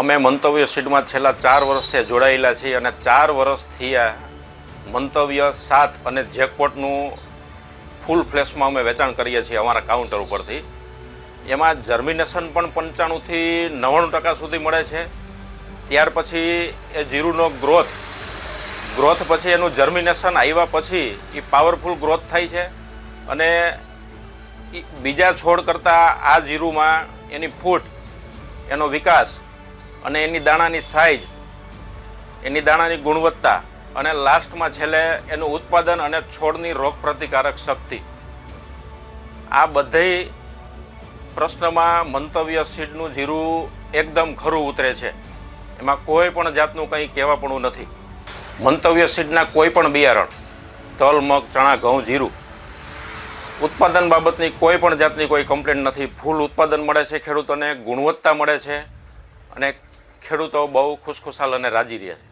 અમે મંતવ્ય સીડમાં છેલ્લા 4 વર્ષથી જોડાયેલા છીએ અને 4 વર્ષથી આ મંતવ્ય 7 અને જેકપોટનું ફૂલ ફ્લેશમાં અમે વેચાણ કરીએ છીએ અમારા કાઉન્ટર ઉપરથી. એમાં જર્મિનેશન પણ 95થી 99% સુધી મળે છે. ત્યાર પછી એ જીરુનો ગ્રોથ પછી એનું જર્મિનેશન આવ્યા પછી એ પાવરફુલ ગ્રોથ થાય છે અને બીજા છોડ કરતાં આ જીરુમાં એની ફૂટ, એનો વિકાસ અને એની દાણાની સાઇઝ, એની દાણાની ગુણવત્તા અને લાસ્ટમાં છેલ્લે એનું ઉત્પાદન અને છોડની રોગપ્રતિકારક શક્તિ, આ બધી પ્રશ્નમાં મંતવ્ય સીડનું જીરું એકદમ ખરું ઉતરે છે. એમાં કોઈ પણ જાતનું કંઈ કહેવાપણું નથી. મંતવ્ય સીડના કોઈ પણ બિયારણ, તલ, મગ, ચણા, ઘઉં, જીરું ઉત્પાદન બાબતની કોઈ પણ જાતની કોઈ કમ્પ્લેન્ટ નથી. ફૂલ ઉત્પાદન મળે છે ખેડૂતોને, ગુણવત્તા મળે છે અને ખેડૂતો બહુ ખુશખુશાલ અને રાજી રહ્યા છે.